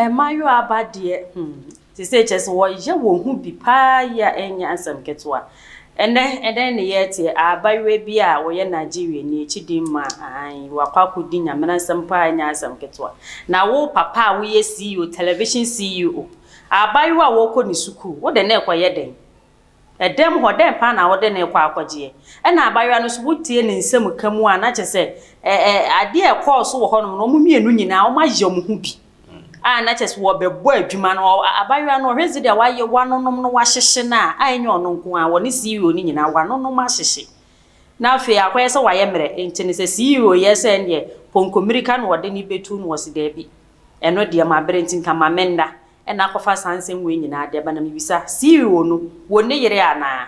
mayo abade ti say chese wo ye wo hu bi pa ya enya asam ketwa ene ne yeti abayo bi a wo ye Nigeria ni chidimma an wakwaku nyamena asam pa enya asam ketwa na wo papa wo ye CEO television CEO abayo a wo ko ni suku wo de na ekoye den edem ho den pa na wo de na ekwa akwaje na abayo no so wotie ne nsem kamu a na chese ade e course wo ho no no mumienu nyina wo ma ye mu hu bi na chese wo bebo adwuma no abayo no hwezi de wa ye wanonom no wa hyehye na enye ono nko a wo ne CEO ni nyina wanonom ahyehye na afi akwaye se wa ye mere enti ne se CEO ye se ne ponkomirika no wo de ni betu no wo se de bi eno de ma brenti nkama menda ena kofa sansem we nyina de ba na mibisa CEO no wo ne yere ana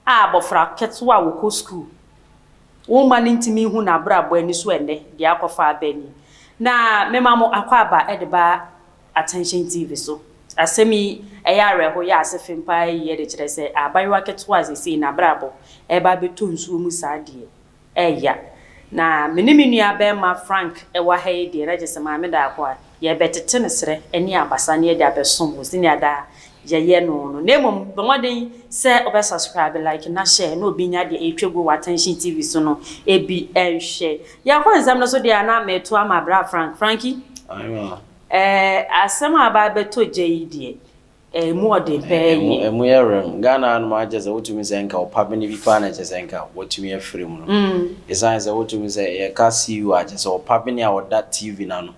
abofra ketwa wo ko school wo man ntimi hu na brabo ani so ende de akofa abani na memamo akwaba edeba attention TV so asemi eyare ho ya asefimpa ye de kire se abayiwa ketwa sesi na brabo eba beto nsuo mu saade eya na meniminu abema Frank ewa ha de na jese maame da akwa ye betete ne sere eni abasa ne de abesom osini ada ye no nemom bemodin se obe subscribe like na share no obi nya de etwego attention TV so no ebi enhwe ya kwa nsam no so de ana meto amabra Frankie ayo asema aba beto jeidie mu ode peyi emu yerem Ghana no ma jeze wotumi se nka opabeni bi pa na jeze nka wotumi afiri mu no esan se wotumi se ye ka CEO a jeze opabeni a oda TV na no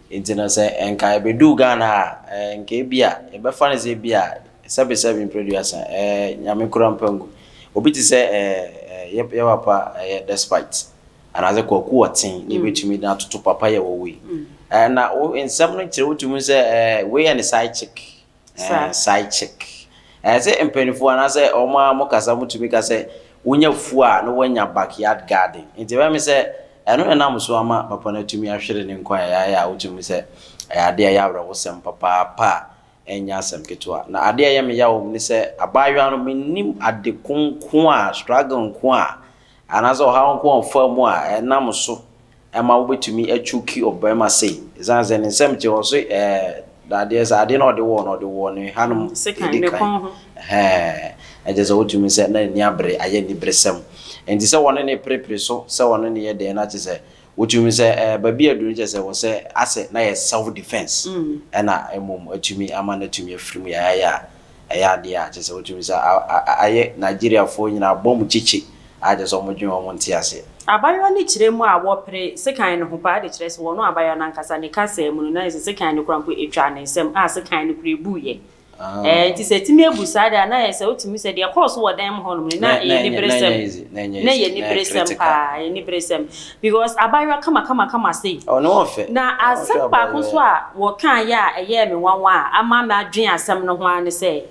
entina se enka ebedu Ghana enka bia ebefa ne se bia 77 producer nyame kura mpangu obi ti se ye wapa despite anaze kwaku watin ne betumi na toto papa ye wo we na ensam no kire wotumi se we and side chick side chick say empenifo na say oma mokasa mutumi ka say wonya fu a no wanya backyard garden enti ba me say eno na muso ama papa na tumi ahwere ne nkwa ya wotumi say ade ya awra wosem papa pa enya asem ketwa na ade ya me ya wo ni say abayo no menim ade konko a struggle nko a anazo ha nko onfa mu a enam so ema wo betumi achuki obema say zanze ne nsem che wo so that is I didn't know the one hanum second the kon just what you say na ni abre aye ni bresem enti se won ne prepare so se won ne ye de na che say what you say baby adu je say wo say ase na ye self defense na emom atumi amana atumi afrim ya de a che say what you say aye Nigeria fo nyina bom chichi a je so mo dwen o nti ase abayo ni kiremu a wo pre sekan ne ho pa de kire se wo no abayo na nkasa ne kasa mu na se sekan ne krampo etwa ne nsem a sekan ne kure buye ti se timi ebusa da na ye se otimi se de course wo dan ho no na ye ni bresem na ye ni bresem pa ye ni bresem because abayo kama say oh no ofe na asem pa ko so a wo kan ya eye me wanwa ama ma adwen asem no ho an se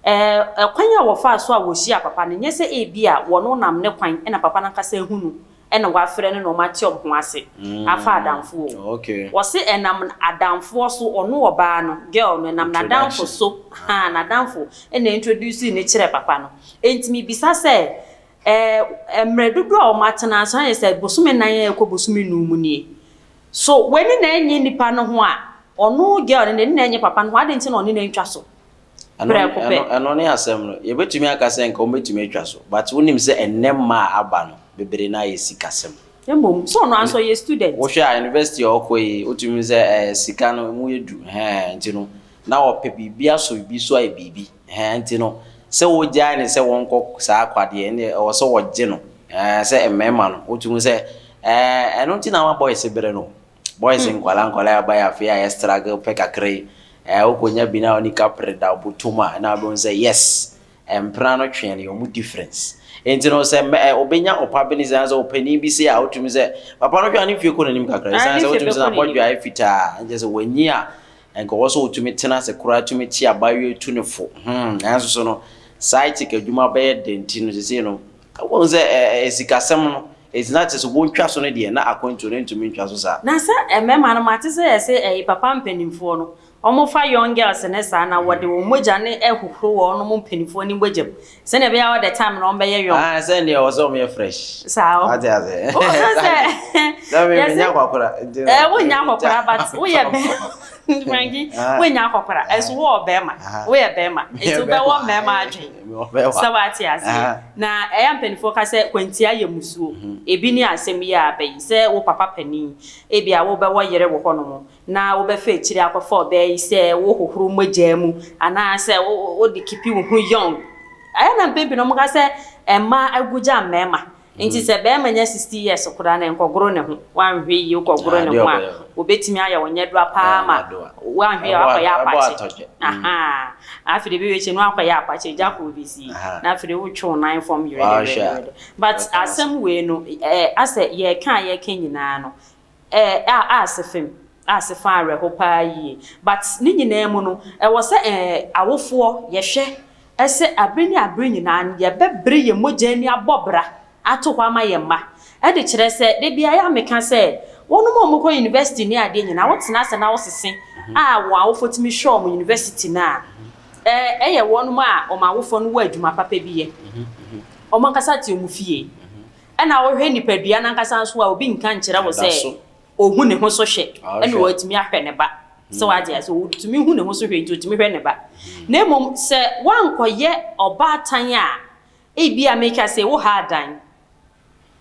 kwanya wo fa so a wo hia papa ne nyese ebia wo no nam ne kwan na papa na nkasa ehunu ena wa frɛ ne no mati obho ase afa adamfo okay wo se enam adamfo so ono oba no girl no enam na adamfo so na adamfo ena introduce ne kire papa no entimi bisa se emredudu a o matena so ye se bosume nan ekɔ bosume numu nie so weni na enyi nipa no ho a ono girl ne na enyi papa no ade nti na ono na ntwa so ano ne asem no ye betumi akase nka o betumi atwa so but wonim se enema aba no bebere na yesikasem emom so no anso ye student wo hwa university okoyi otumi se sika no mu yedu nti no na wo pe bibia so bi so ai bibi nti no se wo gya ne se wonko sa akwade ne wo so wo gye no se emema no otumi se eno nti na ma boys bere no boys nkwala aba ya fe ya struggle pe kakre okonya bi na oni kapre da butuma na bo say yes emprano twen yo mu difference enti no se obenya opabeni zanza openi bi se a otumi se papa no twa ne fie ko nanim kakra zanza otumi se na bodwa afita anje se wanyi a enko wo so otumi tena se kura otumi ti abayo tunefo anso so no site kadwuma be denti no se no wo se esikasem no it's not just one twa so no de na akonto no ntumi ntwa so sa na se emema no mate se se papa mpanimfo no omo fa young girls ne sa na wode wo moja ne ehuhuru wo no mo mpanimfo ni mbojam se na be ya all the time no be ye young se ne wo so me fresh sao ade o se da me nya kwakora wo nya kwakora but wo ye be Frankie, when you are as war Bema, where Bema, it's about one mamma. Sawati as na I am penny for Cassa Quentia Musu, a bini asemia bay, say, oh, papa penny, a be a woba 1 year of honomo. Now, over fetch it up for bay, say, oh, room with jemu, and I say, oh, the keep you who young. I am baby no more say, and ma I would jam mamma. Inti se be manya 60 years okura na nkogoro ne ho wan hwe yi okogoro ne ho a obetimi aya wonye do apa ma wan hwe akoya apache aha afide be weche no akoya apache jako bisi na afide wo twu nan from you but asem we no ase ye kan ye kan nyina no asefem asefa areho pa yi but ni nyina mu no wo se awofo ye hwe ese abre nyina ye bebre ye mogya ni abobra ato kwa mayemma e de kire se de bia ya meka se wonu mo ko university ni ade nyina wotena se na wosese wo awofotimi show mo university na ye wonu ma o ma awofo no wa adwuma papa biye o man kasa ti mu fie e na wo hwe nipadua na kasa so a obi nka nkire wo se ohu ne ho so hwe e na watimi ahwe ne ba so waje so tumi hu ne ho so hwe nti tumi hwe ne ba na mom se wankoye obatan a e bia make say wo ha dan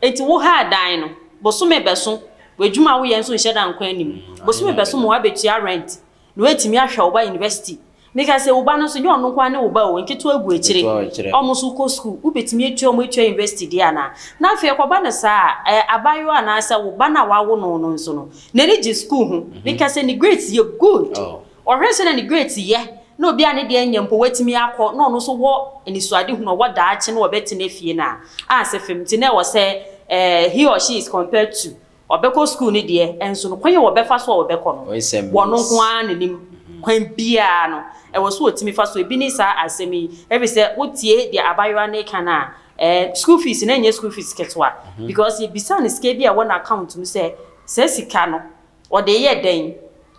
eti wo ha dan no bosume beso wadwuma wo yenso nheda nkwa anim bosume beso mo abetua rent no etimi ahwa oba university make say wo ba no so nye ono kwa ne wo ba wo nketo agu akire omuso ko school ubetimi etua mo etua university dia na afi kwa ba na sa abayo ana sa wo ba na wawo no no nso no na ni school hu make say ni grades you good or reason ni grades ye no obi ane de anyampo watimi akọ no no so wo enisuade hu no wo daache no obeti na fie na asefem ti na wo say he or she is compared to obeko school ni de enso no kwan ye wo befa so wo beko no wono ho ananim kwan bia no e wo so otimi fa so ebi ni sa asemi every say wotie de abayo na kana school fees na nye school fees ketwa because ye bisa ni ske bia won account mu say sika no o de ye den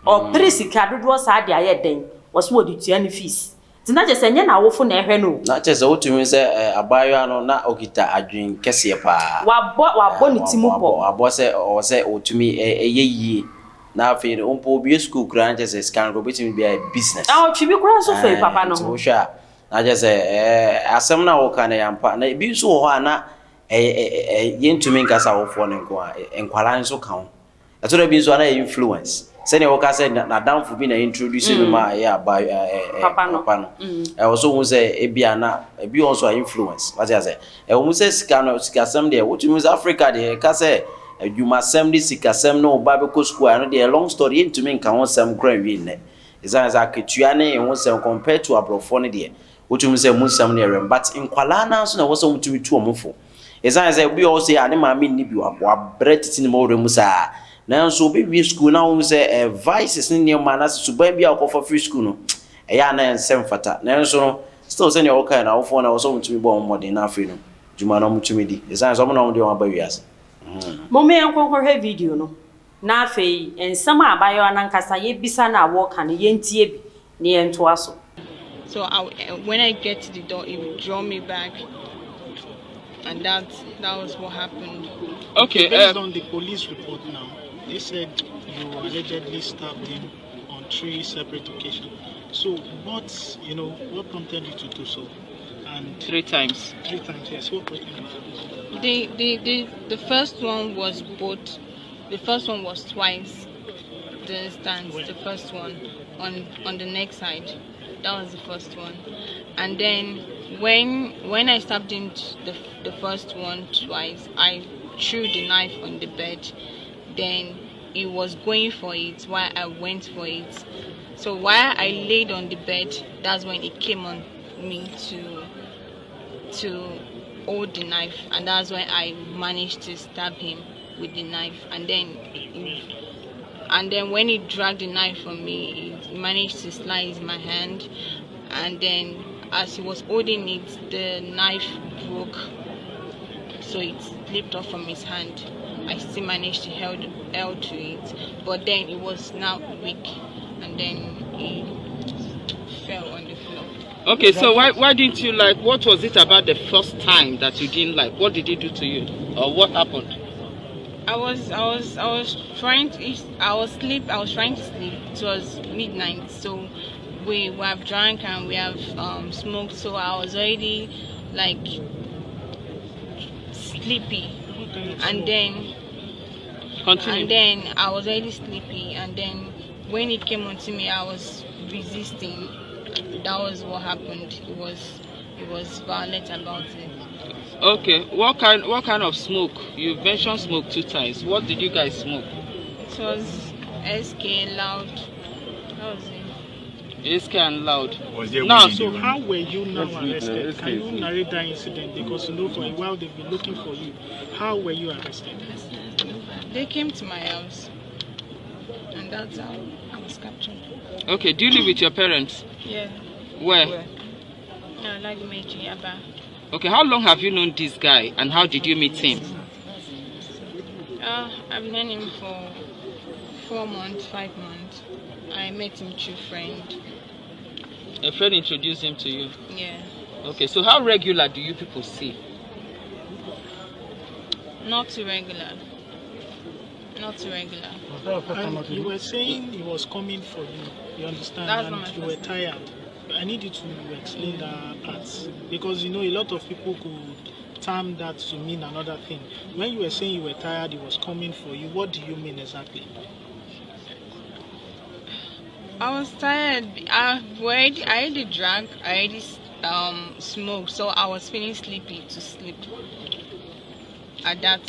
o presika dodo sa de aye den was what the tuan fees. Tina just say na awofo na ehwe no. Na che se wotumi se abayo ano na okita adwen kese pa. Wa bo ni timupo. Abo se o se otumi eyeye. Na afi ompo obi school kran che se scan go betimi bia business. Twibi kran so fe papa no. So sha. Na je se asem na wo kan yampa na bi so ho ana yentumi nkasa awofo ne nko a enkwala nso kan. Eto da bi so ana influence. Sene woka say na damfo bi na introduce me ma ya ba papa no also who say ebia na ebi also influence what you say wo say sika no sika sem there what you Africa there ka say you must sem this sika sem no ba be ko school no there long story into me nka won sem kran wi ne is as aketua ne won sem compared to abrofo ne there what you say mun sem ne rem but in kwala na so na wo sem tu tu omfo is as we all say ane ma me ni bi wa bretiti ni mo remu sa na so be school na wo say vices ni nyama na suban bia ko for free school no ya na ensem fata na so no still say na wo kan na wo fo na wo so mutumi bo modern na free no juma na mutumi di esan so mo na wo de wa ba wiase mo me enkonkwo hwe video no na afei ensem abayo na nkasa ye bisa na wo kan ye ntie bi ne ye nto aso so when I get to the door it will draw me back and that was what happened. Okay, based on the police report now, they said you allegedly stabbed him on 3 separate occasions. So what prompted you to do so? And 3 times. 3 times, yes. What prompted you to do so? The first one was both. The first one was twice. The instance. The first one on the neck side. That was the first one. And then when I stabbed him the first one twice, I threw the knife on the bed. Then he was going for it while I went for it. So while I laid on the bed, that's when it came on me to hold the knife, and that's when I managed to stab him with the knife. And then when he dragged the knife from me, he managed to slice my hand, and then as he was holding it, the knife broke, so it slipped off from his hand. I still managed to hold to it, but then it was now weak, and then he fell on the floor. Okay, so why didn't you like? What was it about the first time that you didn't like? What did he do to you, or what happened? I was trying to I was trying to sleep. It was midnight, so we have drank and we have smoked, so I was already like sleepy. And then I was already sleepy, and then when it came onto me I was resisting. That was what happened. It was violent about it. Okay, what kind of smoke? You mentioned smoke 2 times. What did you guys smoke? It was SK loud. That was it. SK and loud. Now, so how were you now arrested? Can you narrate that incident? Because you know for a while they've been looking for you. How were you arrested? They came to my house, and that's how I was captured. Okay, do you live with your parents? Yeah. Where? No, like Meiji Yaba. Okay, how long have you known this guy and how did you meet him? I've known him for 4 months, 5 months. I met him through friend. A friend introduced him to you? Yeah. Okay, so how regular do you people see? Not too regular. Not too regular. And you were saying he was coming for you. You understand? That's and not you were tired. I need you to explain that part, because you know a lot of people could term that to mean another thing. When you were saying you were tired, he was coming for you. What do you mean exactly? I was tired. I already drank. I already smoked, so I was feeling sleepy to sleep at that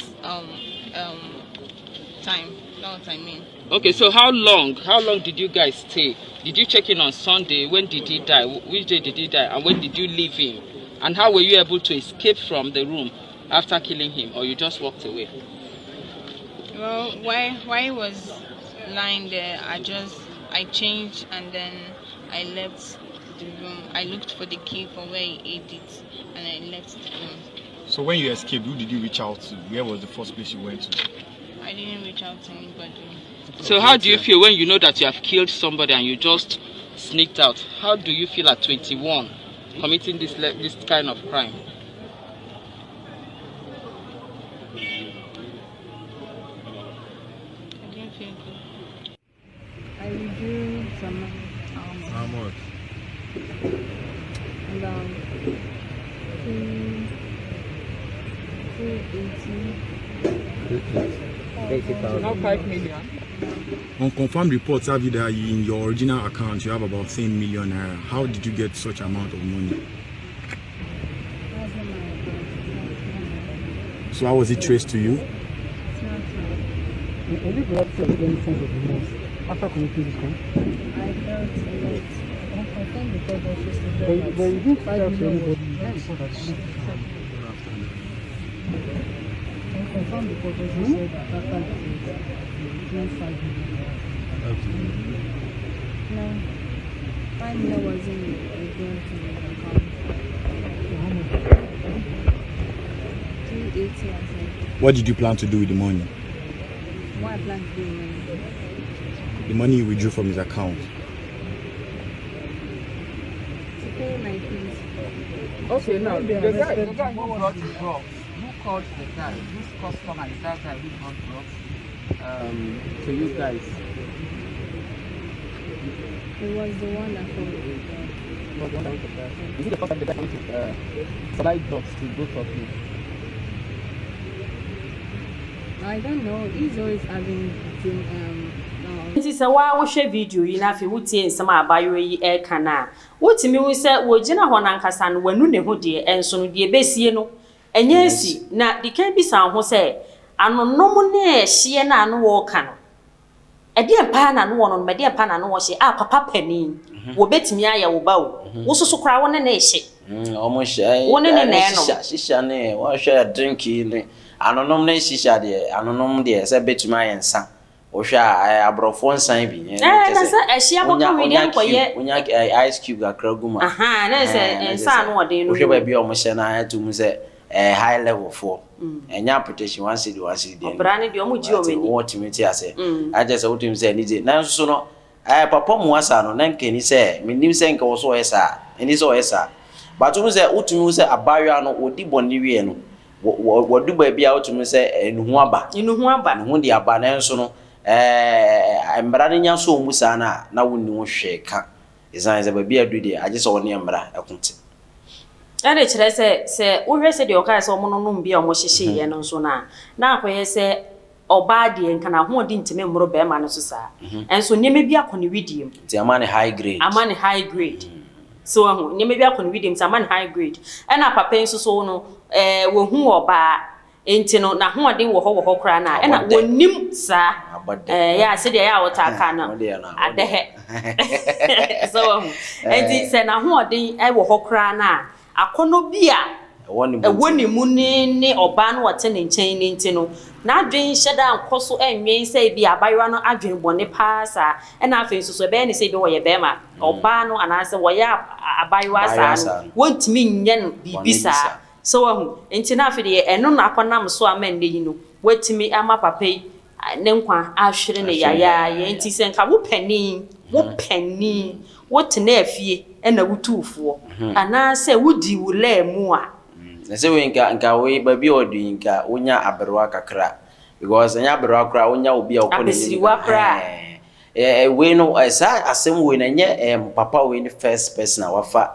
time. That's what I mean. Okay, so how long did you guys stay? Did you check in on Sunday? When did he die? Which day did he die? And when did you leave him? And how were you able to escape from the room after killing him, or you just walked away? Well, while he was lying there, I changed and then I left the room. I looked for the key for where he ate it, and I left the room. So when you escaped, who did you reach out to? Where was the first place you went to? I didn't reach out to anybody. So how do you feel when you know that you have killed somebody and you just sneaked out? How do you feel at 21 committing this kind of crime? I didn't feel good. I withdrew some money. How much? About 280. Not 5 million. On confirmed reports have you that in your original account you have about 10 million naira. How did you get such amount of money? That's not my account. So how was it traced to you? It's not mine. Have you got any sense of remorse after committing this crime? I felt a lot. I confirmed because I was just a But you didn't tell $5 million. anybody before that you I confirmed because I just said that after the $5 million. No, $5 million wasn't going to my account. 280, I said. What did you plan to do with the money? What I plan to do with my money? The money you withdrew from his account. To pay my fees. Okay, now the guy who brought the drugs, who called the guy, whose customer is that guy who brought drugs to you guys? It was the one that called me. Is it the first time the guy came to supply drugs to both of you? I don't know. He's always having Nti sɛ wa wo hwɛ video yi na afi wotie nsɛm abayewa yi ɛka na wotimi wu sɛ wo gina hɔ nankasa no wanu ne ho de enso no de besie no enye si na de kan bi san ho sɛ anonom ne ehye na ano wo ka no ɛde pa na no wo no me de pa na no wo hye a papa pani wo betimi ayɛ wo ba wo wo soso kra wo ne na ehye omo hye wo ne ne no shisha ne wo hwɛ drink ne anonom ne shisha de anonom de sɛ betumi ayɛ nsa Osha abrofo nsan bi na se ehia boko wi ne nkoye onya ice cube akra guma aha na se nsa no ode no ohwe ba bi o mo hye na atum se high level for enya protection one city dey obra ne de o mo ji o weni what timiti ase aje se wotum se ni je na so no papa mu asa no na nkeni se menim se nka wo so esa eni so esa batum se wotum se abayo no odi bonni wie no what do baby out to me say in Huaba the Abana so I'm branding so Musana now we know shake is a baby a duty I just saw near Mbra I couldn't and it say we said your guys or mono be almost she and so now where say or badi and can hold into me more bear man and so near maybe I can read him the man high grade high grade so near maybe I can read him some man high grade and a papa so no who or ba ain't no na who didn't wo kra na and I won nim sa yeah said ya wota na at the head so and it said na who didn't I wo kra na akono bia woni mu ne oba no wote ne nchen ne ntino na adwen hyeda nkoso enwen sei bia abayewa no adwen bone paasa e na afen so be ne sei bi wo ye be ma oba no anase wo ya abayewa sa wontimi nye no bibisa so wahu enti na afide eno na akonam so amande yi no watimi ama papai ne nkwa ahwere ne yaya ye enti se nka wo pani wotena afie na wutuufo anase wudi wulemu a na se we nka we baby odi nka wonya aberwa kakra because nya aberwa kra wonya obi a okone ni wakra we no esa asem we na nye papa we ni first person wafa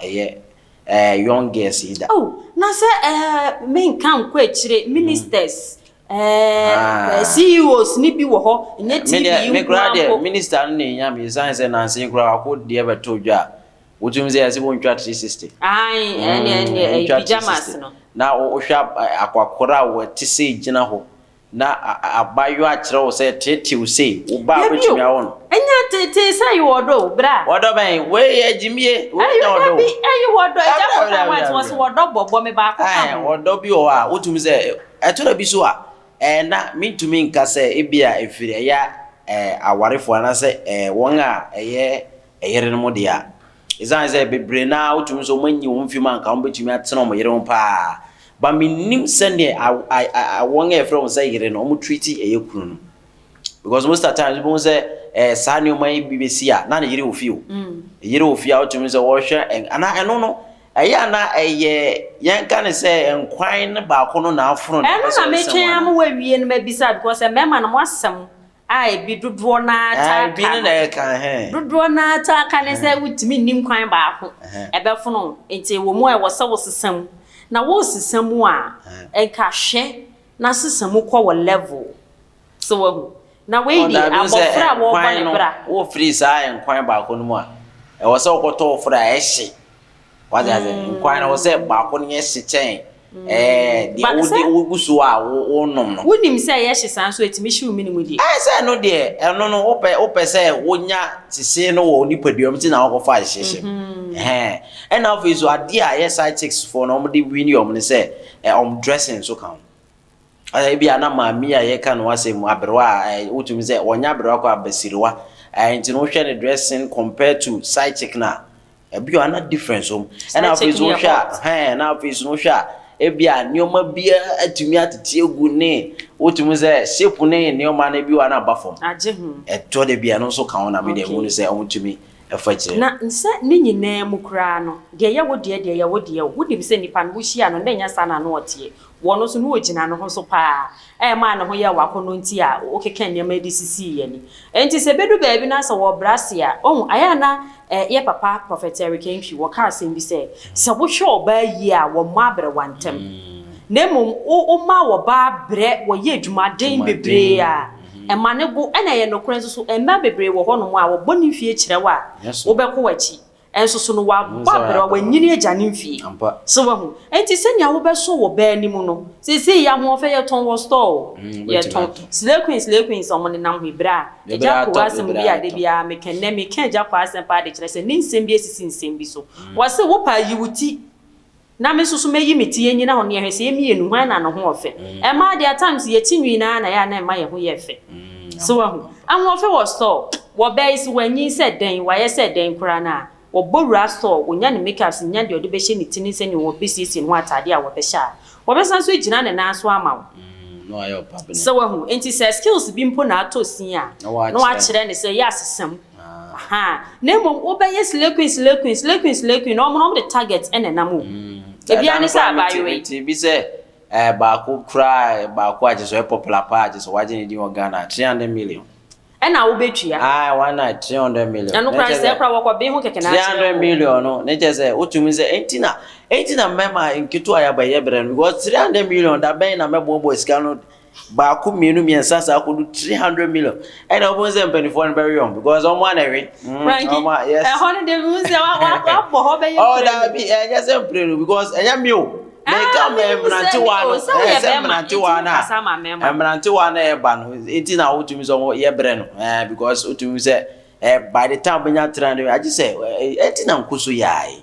young girls either. Oh, na say men kan kwa chire ministers CEOs ni bi wo ho nye TV me grade minister no nya me say na say kra akọ de be to dwa wotum say ase won twa 360 ai pajamas no na o hwa akwakora wo ti say gina ho na abayo a kire wo say tete wo say wo ba betumi a won enya tete say wodo bra wodo ben we ajimie wo nya wodo ayi wodo eja ko wa was wodo bobo me ba ko kan wodo bi o a wotum say etora bi so a na me to me nka say ebia efire ya awarefo na say won a eyere no mo dia izan say bebre na wotum so manyi wo mfima nka wo betumi atena mo yere mo pa ba minim sende I won e from say yere no mo treaty eyekunu no because most of the times people say sani o mai BBC a na yere ofio yere ofia wotum say wo hwe ana eno no na yan kan say enkwan ba ko no na afro no na me twen am wa wie no mabisa because mema na mo asem ai bi dodo na ta bi na kan dodo na ta kan say wutimi nim kwan ba ko ebe fono enti wo mu e wo se wo sesam na wo sesam a enka hwe na sesam ko wo level so wo na we di abofra wo bone bra wo free sa enkwan ba ko no mu a e wo se ko to fra ehye wada ze enkwan na wo se ba ko no ehye chen di ugusu a wo nom no wonim say ye hyesan so etimi hye umi ni mu di say no de no ope say wonya tise no wo nipaduam ti na wo fa hyehye and now for so ade a yes I takes for no de win yom ne say dressing so kan ay bia na maami a ye kan wase mu aberwa wotumi say wonya aberwa ko abasiriwa enti no hwe ne dressing compared to side chick na bio na difference so and now for so hwa now for so hwa ebia nioma bia atumi atete egu ne wotumi say shape ne nioma na biwa na bafom age hu eto de bia no so kan na me de mu say wotumi efachire na nse ne nyina mu kra no de ye wode wodim se nipa no hia no nya sana no otie wono so no ogina no ho so pa ma no ho ye wakono nti a okeken ne ma di sisi ye ni enti se bedu baabi na so wo brasia aya na ye papa prophet Eric Enchi wo ka asem bi se wo hwe oba yi a wo mo abre wantem nemum o ma wo ba bre wo ye adwuma den bebre a emane go ena ye no kren so emma bebre wo ho no a wo boni fie kire wa wo be ko wachi enso so no wa babra wa nyini agane mfie so wa hu enti senya wo be so wo ba animu no se ya ho fe ye ton wo store ye ton slay queens omo ne nam hibra eja ko asem bi ade bia mekenne me kan eja ko asem pa de kire se ni nsem bi esisi nsem bi so wa se wo pa yiwuti na me susu meyi meti yenyi na ho ne hwese emienu hwan na no ho ofe e ma de times ye tinwi na ya na ma ye ho ye fe so wa hu an wo fe wo store wo be isi wanyi se den wa ye se den kura na wo bowura store wo nya ne makeups nya de ode be hye ne tini se ne wo bisisi no atade a wo be sha wo be san so gina ne na so ama wo no ayo papa so wa hu enti se skills bi mpo na atosin a no wa kire ne se ya sesam nemo wo be yes slay queen no mo no the target ene na mo ebia ne sa abayo ti bi se baako cry baako a just popular pa just watching di Ghana 300 million. And I will bet you. Ah, one night 300 million. And no price there crowd walk be who can 300 million no. Nature say utumi say 18 member in Kitu ayaba yebre because 300 million that be na mebo boy sika no baako mienu miensa sa ko do 300 million. And obo say mpanyfo very young because on one every. Yes. E hono de mu say wa bo ho be ye. Oh, that be enya say mpre because enya mi o. Make Mranti one ban. It is out to me so yebreno. Because utumi say by the time when you 300, I just say 18 am kusu yai.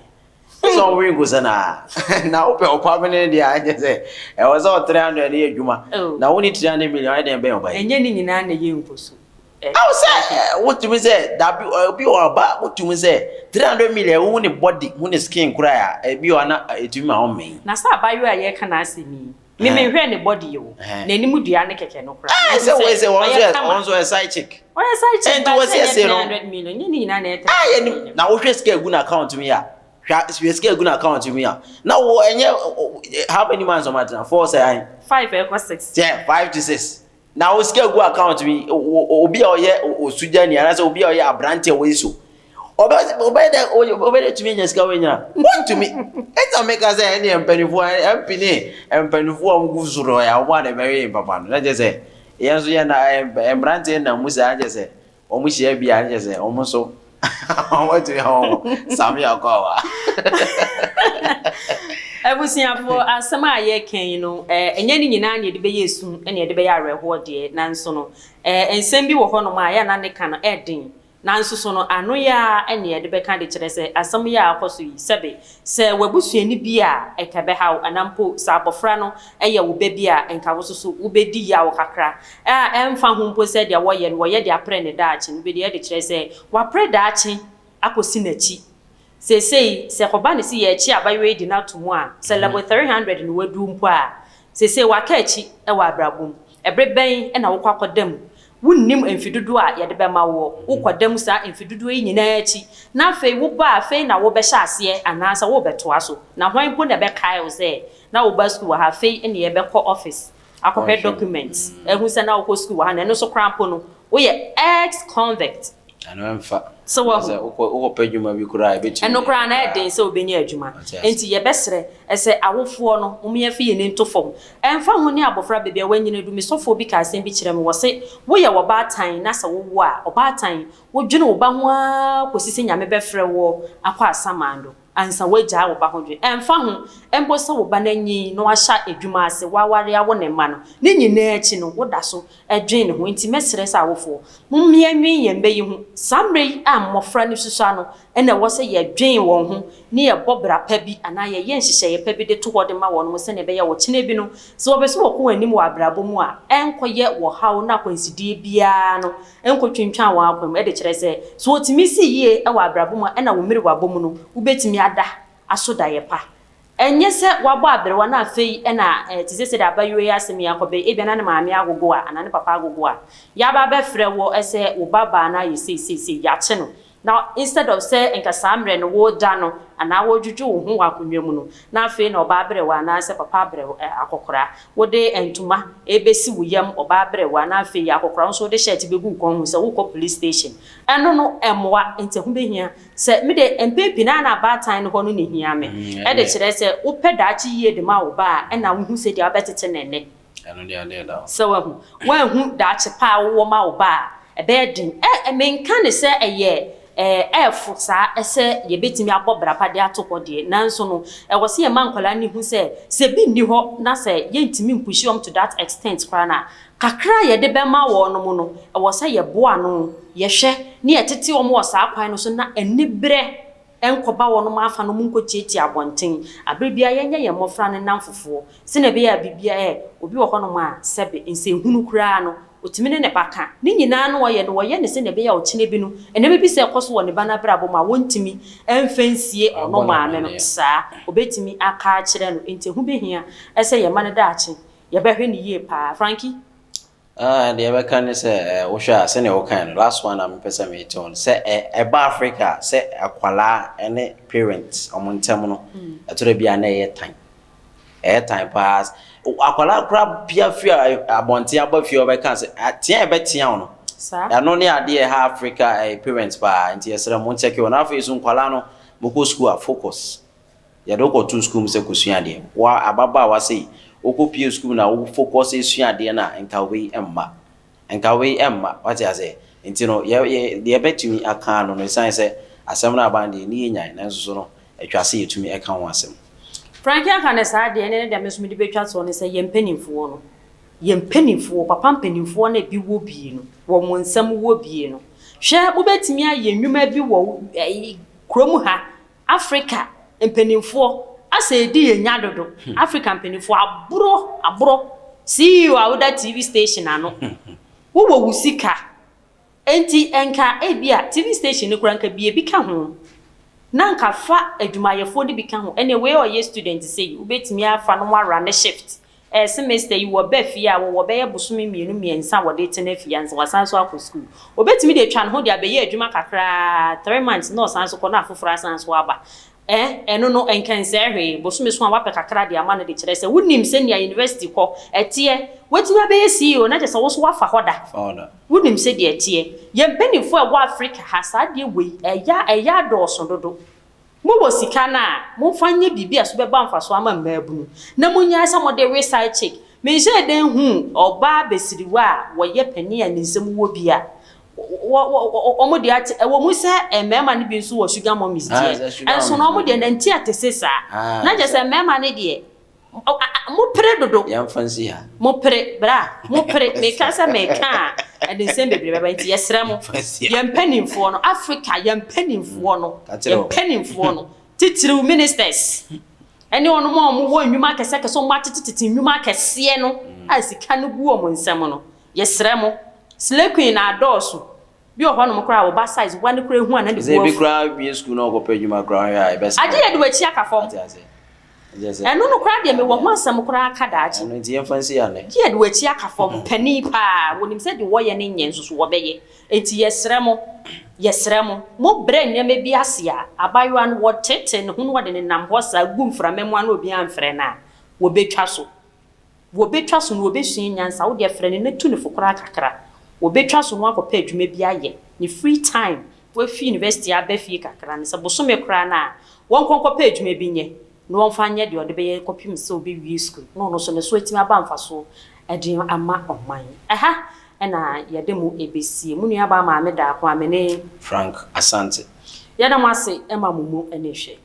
So we go sana. Now open permanent there. I just say I was all 300 year juma. Now only 300 million I didn't pay by. Enye ni nyina na ye nkusu. I say what you say that be or ba what you say 300 million who ni body who ni skin cry e bi ona etumi ma o me na sa ba yo aye kana asemi me hwe ne body yo na enimu dua ne keke no kra say we say one so a side chick and was say 300 million ni nyina na eta enim na wo hwe scale gu na account me ya hwe scale gu na account me ya na wo enye how many months o matter 4 say 5 equals 6 yeah 5 to 6. Now we scale go account me obi oye osuja ni anase obi oye abrante we so obe de to me nyeska we nya want to me it's make us say any empanifo empanifo am gu zuro ya wo na very papa no je say yenso ye na embrante na musa je say omu hia bia je say omu so what to ya sami akwa Ebusiafo asema ye kan no enye ni nyina na de be yesu ene de be ya reho de nanso no ensem bi wo ho no ma ya na ne kan no edin nanso so no ano ya ene de be kan de kire se asem ya akoso yi sebe se wabusuani bi a ekabe hawo anampo sa abofra no eye wo be bi a enka wo so wo be di ya wo kakra emfa ho mpo se de wo ye no wo ye de apre ne daachi no be de kire se wa pre daachi akosi nachi se kobane si ye chi abaye di na to mu a se level 300 no wadu mpo a se waka chi e wa abrabom ebreben e na wo kwakodam wunnim emfidudu a ye de be ma wo ukodam sa emfidudu yi nyina chi na afei wo ba afei na wo be hya ase anasa wo beto aso na hwan po na be kai wo se na wo ba school ha afei ene ye be ko office akopɛ documents ehu se na wo ko school ha na no so krampo no wo ye ex convict ano emfa so wo uko pedjuma bi kura be ti eno kura na eden se obenya adwuma enti ye besere ese awofo no umye fie ne ntofom emfa ho ne abofra bebia wanyina du mesofo bi ka asem bi kire me wo se wo ye wo baatan na se wo a obaatan wo dwene wo ba ho a kosisi nyame befre wo akwa asamando ansa waja wo ba ho dwe emfa ho embo se wo ba nanyi no ahya adwuma ase waware awo ne ma no ne nyina achi no wo da so adwen ho enti mesere se awofo mummie nwi yembe yi ho samre a mmofra ne susua no ene wo se ye dwen won ho ne ye bobra pa bi ana ye nhihye ye pa bi de to hode ma won mo se ne be ye wo kine bi no so obeso wo ko anim wo abrabo mu a enkoye wo hawo na kwansidie bia no enkotwintwa wo akwam e de kire se so otimi si yie e wo abrabo mu ena wo mmiri wo abom no ubetimi ada asoda ye pa enye se wabo abrewa na afei ena tizese da bayo asemi akobe e bia na maame agogo a ana ne papa agogo a ya ba be frɛ wo ese wo baba na ye sei ya che no now instead of say enka samre no wo da no ana wo dwudwu wo ho akonwa mu no na afei na oba abrewa na se papa abrewa akokora wo de entuma ebesi wo yam oba abrewa na afei akokora nso de shirt begu kon hu se wo ko police station eno no emwa ente hu behia se me de empepi na batan no ho no ne hia me e de kire se wo pedachi yie de ma wo ba e na wo hu se de abetete nene eno de ade da so wo hu dachi pa wo ma wo ba e be din menka ne se eye fusa ese ye betimi abobra pade atoko de nanso no wo se ye mankola ni hu se bi ni ho na se ye ntimi mpushi to that extent krana kakra ye de be ma wo no mu no wo se ye boa no ye hwe ne ye tete wo mo sa akwan no so na enibre enkoba wo no ma afa no mu nkotieti abonten abrebia ye nya ye mofra ne namfofo se na be ya bibia obi wo ho no ma sebe nse hunu kura no otimine ne baka ni nyina no wo ye ne se ne be ya o kine bi no ene be bi se ekoso wo ne bana brabo ma wontimi emfansie ono ma me no sa obetimi aka kire no enti hu behia ese ye mane daachi ye behwe ni ye pa Frankie the be kan se wo hwa se ne wo kan last one am pesa me ton se ba Africa se akwala ene parents omontem no etoro bia na ye tan time pass akwala kra pia fia abonte abafia obeka say tia e betia no sa ya no ne ade ha Africa parents pa nti yesere mo check on afa isu nkwala no boko school a focus ya do go to school se kusua de wa ababa wa say okopie school na wo focus esua de na nka we emma what you say nti no ye betumi aka no no san say asem na abande ni nyan na nso no atwase yetumi eka ho asem Frankie aka na sa de ne de mesumi de betwa so ne say yempanimfo no yempanimfo papa mpanimfo na bi wo bi no wo mo nsam wo bi no hwe wo betumi aye nnwuma bi wo kromu ha Africa mpanimfo asa edi yenya dodo Africa mpanimfo aburo CEO awuda TV station ano wo wusika enti enka ebia TV station ne kuranka bi ebi ka ho na nka fa adwumayefo de bi ka ho ene we oye student say ubetimi afa no wara ne shift semester yi wo ba fia wo be ye busumi miensa wo de tena fia nsa wasan so akọ school obetimi de twa no ho de abaye adwuma kakra 3 months no san so ko na afofra san so aba eno no enkanse hwe busumi so awa pe kakra de ama no de kire se wonim se nia university ko etie wetimi abaye CEO na je se wo so wafa hoda wonim se de etie ye benifo e wo Africa ha sa de we eya doso dodo mo wo sika na mo fanye bibia so be ba mfaso ama mbabunu na mo nya sa mo de research me je den hu oba besiriwa wo ye pani a nsem wo bia wo de ate wo mu se mema ne bi nso wo sugar mommies die enso no mo de nanti atesesa na je se mema ne de mo pre dodo yam fancy ha mo pre bra mo pre me kasa me ka ade sem bebre baba nti yesra mo yam panimfo no Africa yam panimfo no titiri ministers ene ono mo wo nnwuma kese kese mo atititi nnwuma kese no asika no gu o mo nsam no yesra mo slay queen na adosu bi o hɔ no mo kra wo ba size one kra hu ana de go bi kra bi school no go pay nnwuma kra ya e best ade ye de wachi aka fom eno no kra de me wo ho asam kra aka daachi eno nti fancy ya ne ye de wachi aka fom pani pa wonim se de wo ye ne nyen susu wo beye enti yesra mo mo brain ne me bi ase a abayo an wo tete ne hunu wode ne nam ho sa gumfra memwa na obi amfre na wo betwa so no wo besu nyansa wo de frɛ ne na tu ne fokora kakra wo betwa so no akɔpa adwuma bi aye ne free time wo fi university abafie kakra ne sɛ bosome kora na won konkɔpa adwuma bi nye no won fa nye de ode beye kɔpim sɛ obi wi school no so ne so etimi aba mfa so ɛde ama ɔman ɛna yɛde mu ebesie mu nua ba ma me da ko amene Frank Asante yɛda mu ase ɛma mumu ɛna hwɛ